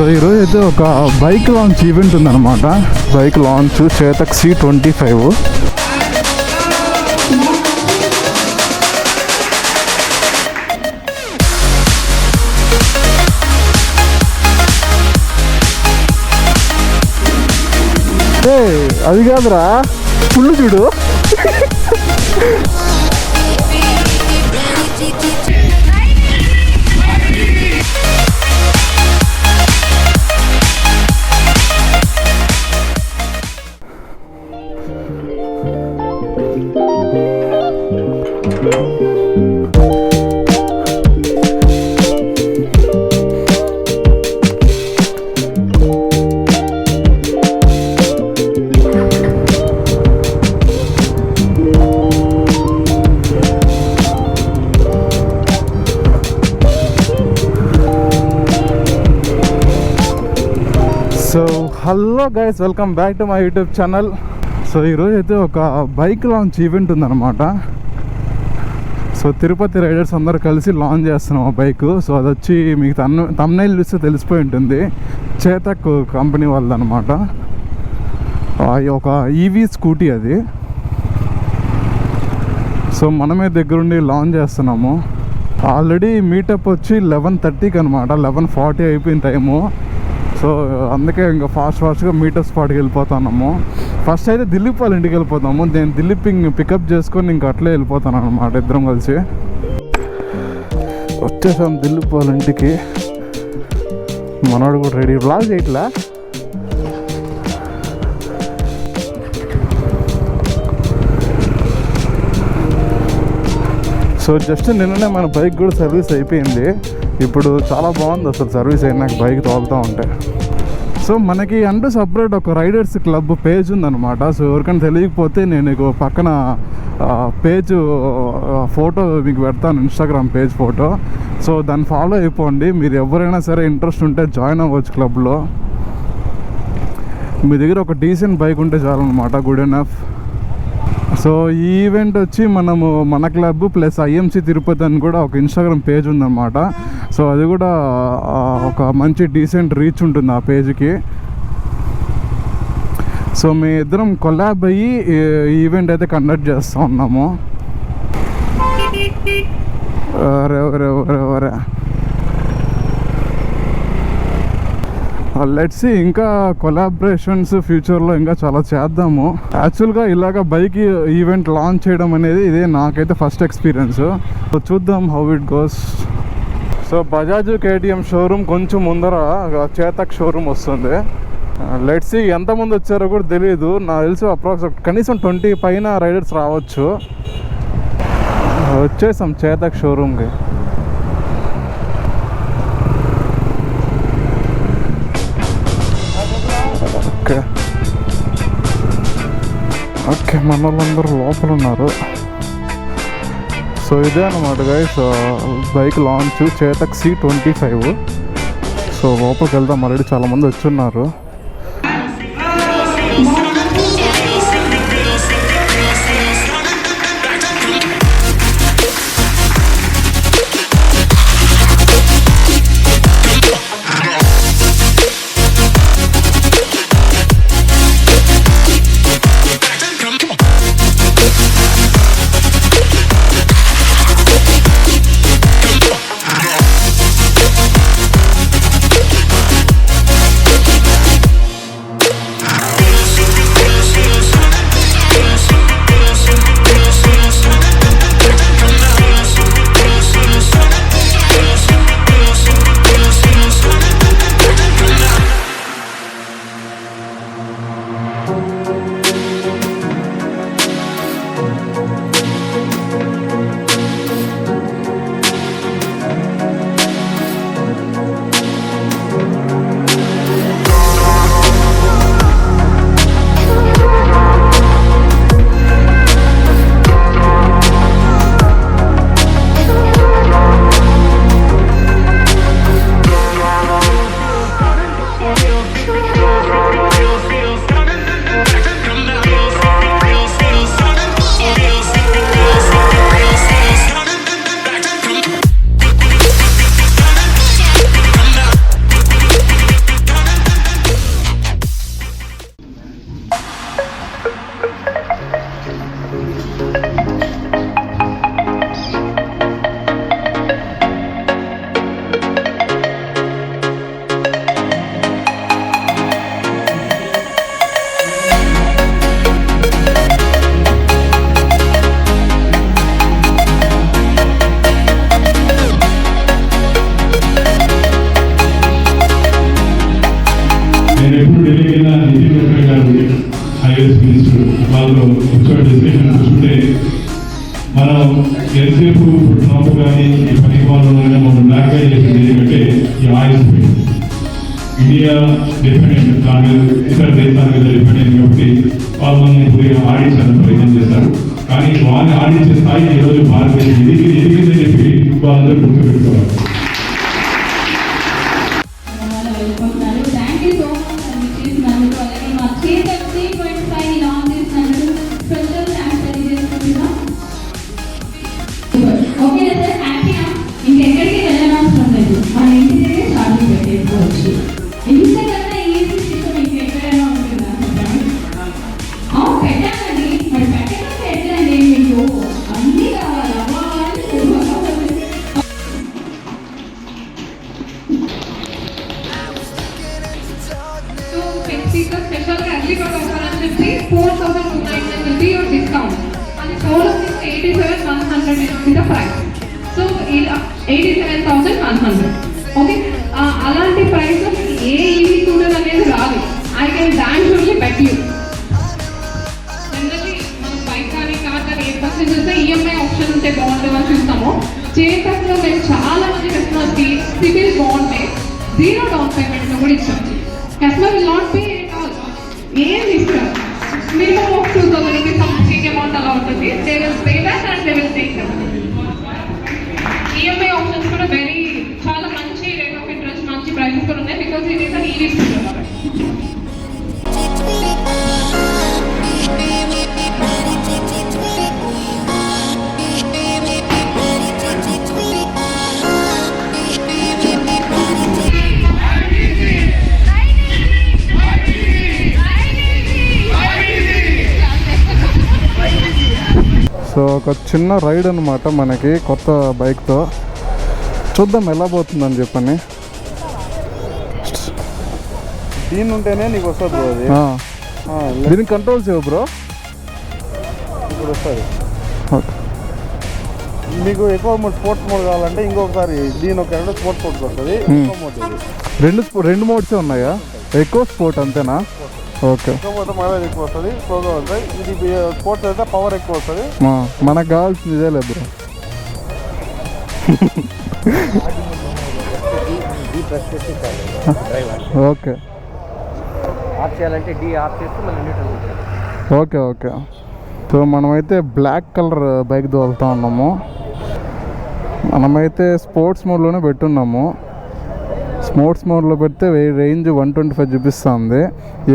So ఈరోజు అయితే ఒక బైక్ లాంచ్ ఈవెంట్ ఉందన్నమాట. Bike launch Chetak C25. అది కాదురా, ఫుల్ చూడు. So hello guys, welcome back to my YouTube channel. So ఈరోజు అయితే ఒక బైక్ లాంచ్ ఈవెంట్ ఉందన్నమాట. సో తిరుపతి రైడర్స్ అందరూ కలిసి లాంచ్ చేస్తున్నాం ఆ బైక్. సో అది వచ్చి మీకు తమ్నైల్ చూస్తే తెలిసిపోయి ఉంటుంది, చేతక్ కంపెనీ వాళ్ళదన్నమాట. ఒక ఈవీ స్కూటీ అది. సో మనమే దగ్గరుండి లాంచ్ చేస్తున్నాము. ఆల్రెడీ మీటప్ వచ్చి 11:30కి అనమాట. 11:40 అయిపోయిన టైము. సో అందుకే ఇంకా ఫాస్ట్గా మీటర్ స్పాట్కి వెళ్ళిపోతున్నాము. ఫస్ట్ అయితే దిలీప్ వాళ్ళ ఇంటికి వెళ్ళిపోతాము. నేను దిలీప్ పికప్ చేసుకొని ఇంక అట్లే వెళ్ళిపోతాను అనమాట. ఇద్దరం కలిసి వచ్చేసాం దిలీప్ వాళ్ళ ఇంటికి. మనోడు కూడా రెడీ. వ్లాగ్ చేయట్లా. సో జస్ట్ నిన్ననే మన బైక్ కూడా సర్వీస్ అయిపోయింది. ఇప్పుడు చాలా బాగుంది అసలు సర్వీస్ అయినాక బైక్ తోలుతూ ఉంటే. సో మనకి అంటూ సపరేట్ ఒక రైడర్స్ క్లబ్ పేజ్ ఉందన్నమాట. సో ఎవరికైనా తెలియకపోతే నేను పక్కన పేజ్ ఫోటో మీకు పెడతాను, ఇన్స్టాగ్రామ్ పేజ్ ఫోటో. సో దాన్ని ఫాలో అయిపోండి. మీరు ఎవరైనా సరే ఇంట్రెస్ట్ ఉంటే జాయిన్ అవ్వచ్చు క్లబ్లో. మీ దగ్గర ఒక డీసెంట్ బైక్ ఉంటే చాలన్నమాట, గుడ్ ఎనఫ్. సో ఈ ఈవెంట్ వచ్చి మన క్లబ్ ప్లస్ IMC తిరుపతి అని కూడా ఒక ఇన్స్టాగ్రామ్ పేజ్ ఉందన్నమాట. సో అది కూడా ఒక మంచి డీసెంట్ రీచ్ ఉంటుంది ఆ పేజ్కి. సో మీ ఇద్దరం కొలాబ్ అయ్యి ఈవెంట్ అయితే కండక్ట్ చేస్తూ ఉన్నాము. లెట్స్ సీ, ఇంకా కొలాబరేషన్స్ ఫ్యూచర్లో ఇంకా చాలా చేద్దాము. యాక్చువల్గా ఇలాగ బైక్ ఈవెంట్ లాంచ్ చేయడం అనేది ఇదే నాకైతే ఫస్ట్ ఎక్స్పీరియన్స్. సో చూద్దాం how it goes. So Bajaj KTM showroom కొంచెం ముందర చేతక్ షోరూమ్ వస్తుంది. లెట్స్ సీ ఎంతమంది వచ్చారో కూడా తెలియదు. నాకు తెలిసి కనీసం 20 పైన రైడర్స్ రావచ్చు. వచ్చేసాం చేతక్ షోరూమ్కి. ఓకే మన వాళ్ళందరూ లోపల ఉన్నారు. సో ఇదే అనమాట guys bike launch Chetak C25. So లోపలికి వెళ్దాం. ఆల్రెడీ చాలామంది వచ్చున్నారు. నేను ఎప్పుడు ఢిల్లీకి వెళ్ళిన నితిన్ గడ్కరీ గారు హైవేస్ మినిస్టర్ వాళ్ళు కూర్చొని డిస్కషన్ కూర్చుంటే మనం ఎంతసేపు ట్రంప్ కానీ ఈ పరిపాలన మనం బ్లాక్మెయిల్ చేసింది ఎందుకంటే ఈ ఆయిల్ ఇండియా డిపెండెంట్ కానీ ఇతర దేశాల మీద డిపెండెంట్ కాబట్టి వాళ్ళని ఆడించాలని ప్రయత్నం చేశారు. కానీ వాళ్ళని ఆడించే స్థాయి ఈరోజు భారతదేశం ఎదిగిందని చెప్పి వాళ్ళందరూ గుర్తుపెట్టుకోవాలి. ఇంకెక్కడికి వెళ్ళనవసరం లేదు, మన ఇంటి దగ్గర ఛార్జింగ్ పెట్టేసుకోవచ్చు. ఇంతకన్నా ఈజీ సిస్టమ్ ఇంకెక్కడైనా ఉంటుందా? పెట్టాలండి, మరి పెట్టకపోతే ఎట్లండి? మీకు అన్నీ కావాలి, అవ్వాలి. స్పెషల్గా అర్లీ కార్డ్ ఆఫర్ అని చెప్పి 4,299 will be your discount. And the whole of this 87,100 will be the price. So 87,100. Okay, అలాంటి ప్రైస్ ఏ ఈవీ స్కూటర్ అనేది రాదు. I can don surely bet you. Generally మనం బైక్ కానీ కార్ కానీ ఏ పర్చేస్ చేస్తే ఈఎంఐ ఆప్షన్ ఉంటే బాగుంటుంది అని చూస్తాము. చేతక్లో మేము చాలా మంది కస్టమర్స్కి సిబిల్ బాగుంటే 0 డౌన్ పేమెంట్లో కూడా ఇచ్చాం. Customer will not pay at all, ఏం ఇస్తారు. Minimum of 2,000 rupees something amount అలా ఉంటుంది. They will pay that and they will take that. EMI options కూడా చాలా మంచి రేట్ ఆఫ్ ఇంట్రెస్ట్, మంచి ప్రైసెస్ కూడా ఉన్నాయి. బికాస్ ఇది ఈస్ అన్ ఈవీ స్కూటర్ కాబట్టి. సో ఒక చిన్న రైడ్ అనమాట మనకి కొత్త బైక్తో. చూద్దాం ఎలా పోతుందని చెప్పని. దీని ఉంటేనే నీకు వస్తుంది బ్రో. అది దీనికి కంట్రోల్స్ ఇవ్వ బ్రో. ఇప్పుడు వస్తుంది ఓకే. మీకు ఎక్కువ మోడ్ స్పోర్ట్స్ మోడ్ కావాలంటే ఇంకొకసారి దీని ఒక రెండు స్పోర్ట్స్ మోడ్స్ వస్తుంది. ఎక్కువ మోడ్ ఇది రెండు మోడ్సే ఉన్నాయా? ఎక్కువ స్పోర్ట్ అంతేనా? ఓకే. ఎక్కువ మైలేజ్ ఎక్కువ వస్తుంది, స్లోగా వస్తాయి. ఇది స్పోర్ట్స్ అయితే పవర్ ఎక్కువ వస్తుంది. మనకు కావాల్సింది ఇదే లేదు బ్రో. ఓకే ఆఫ్ చేయాలంటే డి ఆఫ్ చేస్తే మళ్ళీ న్యూట్రల్. Okay okay. సో మనమైతే బ్లాక్ కలర్ బైక్ తోలుతా ఉన్నాము. మనమైతే స్పోర్ట్స్ మోడ్లోనే పెట్టున్నాము. స్పోర్ట్స్ మోడ్లో పెడితే రేంజ్ 125 చూపిస్తుంది,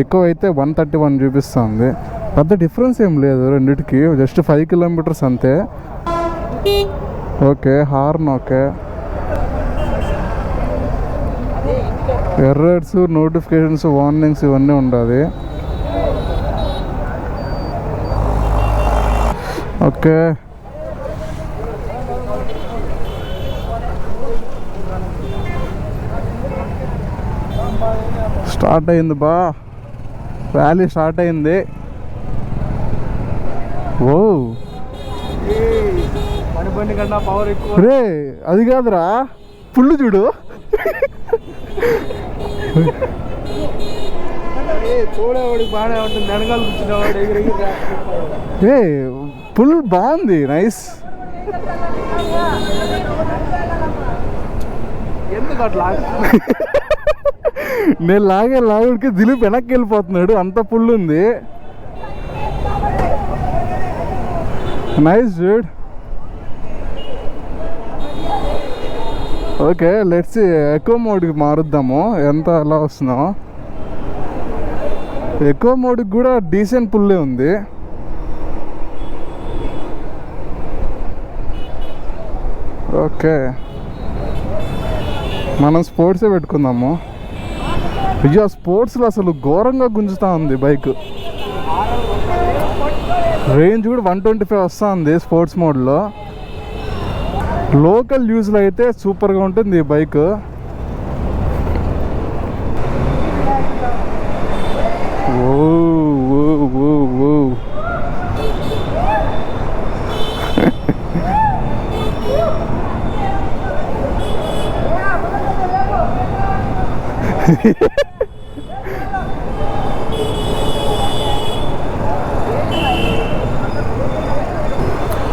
ఎక్కువ అయితే 131 చూపిస్తుంది. పెద్ద డిఫరెన్స్ ఏం లేదు రెండిటికి, జస్ట్ 5 కిలోమీటర్స్ అంతే. Okay, horn okay. Errors, notifications, warnings ఇవన్నీ ఉండాలి. ఓకే. స్టార్ట్ అయింది బా, ర్యాలీ స్టార్ట్ అయింది. ఓ బండి కన్నా పవర్ ఎక్కువ. రే అది కాదురా, పుల్లు చూడు. చూడేవాడికి బాగానే ఉంటుంది, వెనకాల కూర్చునేవాడు ఎగిరి. ఏ పుల్ బాగుంది, నైస్. ఎందుకు అట్లా? నేను లాగుడికి దిలీప్ వెనక్కి వెళ్ళిపోతున్నాడు, అంత పుల్ ఉంది. Nice Dude. ఓకే, లెట్స్ ఎక్కువ మోడ్కి మారుద్దాము, ఎంత ఎలా వస్తుందో. ఎక్కువ మోడ్కి కూడా డీసెంట్ పుల్లే ఉంది. ఓకే, మనం స్పోర్ట్సే పెట్టుకుందాము. అయ్యా, స్పోర్ట్స్లో అసలు ఘోరంగా గుంజుతూ ఉంది బైక్. రేంజ్ కూడా 125 వస్తూ ఉంది స్పోర్ట్స్ మోడ్లో. లోకల్ యూజ్లో అయితే సూపర్గా ఉంటుంది ఈ బైక్. ఓ ఓ ఓ ఓ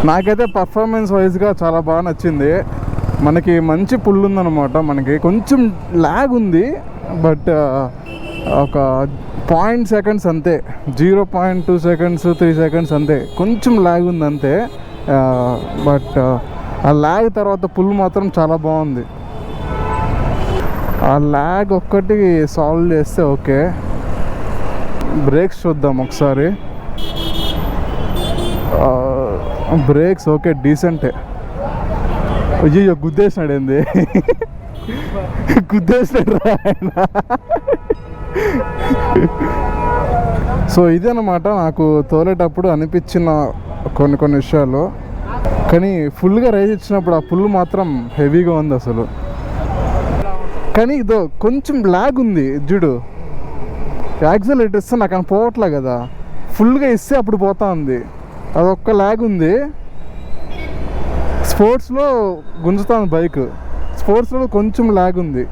నాకైతే పర్ఫార్మెన్స్ వైజ్గా చాలా బాగా నచ్చింది. మనకి మంచి పుల్ ఉందన్నమాట. మనకి కొంచెం ల్యాగ్ ఉంది, బట్ ఒక 0.2 సెకండ్స్ అంతే, 0.2 సెకండ్స్ 3 సెకండ్స్ అంతే, కొంచెం ల్యాగ్ ఉంది అంతే. బట్ ఆ ల్యాగ్ తర్వాత పుల్ మాత్రం చాలా బాగుంది. ఆ ల్యాగ్ ఒక్కటి సాల్వ్ చేస్తే ఓకే. బ్రేక్స్ చూద్దాం ఒకసారి. బ్రేక్స్ ఓకే, డీసెంటే. అయ్యో గుద్దేసినాడు ఏంది, గుద్దేసినాడు రా ఆయన. సో ఇదన్నమాట నాకు తోలేటప్పుడు అనిపించిన కొన్ని విషయాలు. కానీ ఫుల్గా రైజ్ ఇచ్చినప్పుడు ఆ పుల్ మాత్రం హెవీగా ఉంది అసలు. కానీ ఇదో కొంచెం ల్యాగ్ ఉంది చూడు. యాక్సిలరేటర్ ఇస్తే నాకు అని పోవట్లే కదా, ఫుల్గా ఇస్తే అప్పుడు పోతా ఉంది. అదొక్క ల్యాగ్ ఉంది. స్పోర్ట్స్లో గుంజుతాను బైక్, స్పోర్ట్స్లో కొంచెం ల్యాగ్ ఉంది.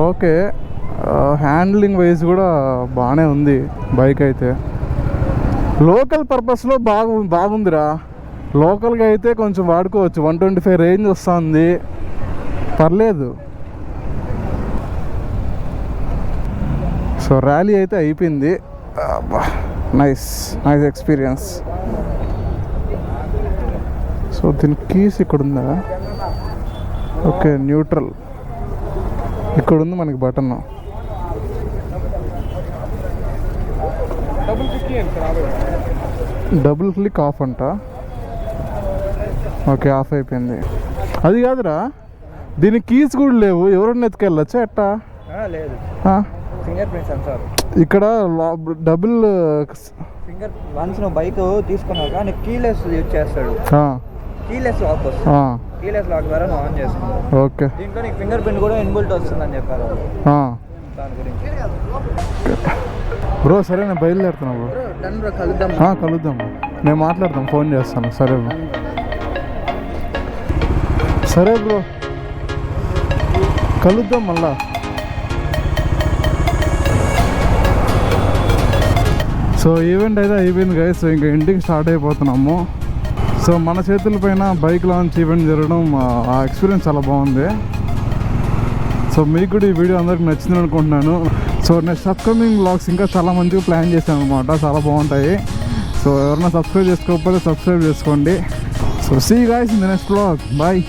ఓకే, హ్యాండ్లింగ్ వైజ్ కూడా బాగానే ఉంది బైక్ అయితే. లోకల్ పర్పస్లో బాగుందిరా. లోకల్గా అయితే కొంచెం వాడుకోవచ్చు. 125 రేంజ్ వస్తుంది, పర్లేదు. సో ర్యాలీ అయితే అయిపోయింది. Nice experience. సో దీని కీస్ ఇక్కడ ఉందా? ఓకే, న్యూట్రల్ ఇక్కడ ఉంది మనకి బటన్. డబుల్ క్లిక్ ఆఫ్ అంట. ఓకే, ఆఫ్ అయిపోయింది. అది కాదురా, దీనికి కీస్ కూడా లేవు. ఎవరన్నా ఎత్తుకెళ్ళొచ్చా ఎట్టా? లేదు, ఫింగర్ ప్రింట్ సెన్సార్ ఇక్కడ. డబుల్ ఫింగర్ వన్స్ నువ్వు బైక్ తీసుకున్నాక నీకు కీలెస్ యూజ్ చేస్తాడు. కీలెస్ లాక్ వస్తుంది, కీలెస్ లాక్ ద్వారా నువ్వు ఆన్ చేసుకున్నావు. ఓకే, దీంట్లో నీకు ఫింగర్ ప్రింట్ కూడా ఇన్బుల్ట్ వస్తుందని చెప్పారు దాని గురించి. బ్రో సరే, నేను బయలుదేరుతున్నాను బ్రో. డన్ బ్రో, కలుద్దాం. కలుద్దాం, నేను మాట్లాడతాం, ఫోన్ చేస్తాను. సరే బ్రో, సరే బ్రో, కలుద్దాం మళ్ళా. సో ఈవెంట్ అయితే అయిపోయింది గైస్. సో ఇంకా ఇంటికి స్టార్ట్ అయిపోతున్నాము. సో మన చేతుల పైన బైక్ లాంచ్ ఈవెంట్ జరగడం, ఆ ఎక్స్పీరియన్స్ చాలా బాగుంది. సో మీకు కూడా ఈ వీడియో అందరికి నచ్చింది అనుకుంటున్నాను. సో నెక్స్ట్ అప్కమింగ్ వ్లాగ్స్ ఇంకా చాలా మంచిగా ప్లాన్ చేశాను అనమాట, చాలా బాగుంటాయి. సో ఎవరైనా సబ్స్క్రైబ్ చేసుకోకపోతే సబ్స్క్రైబ్ చేసుకోండి. So see you guys in the next vlog. Bye.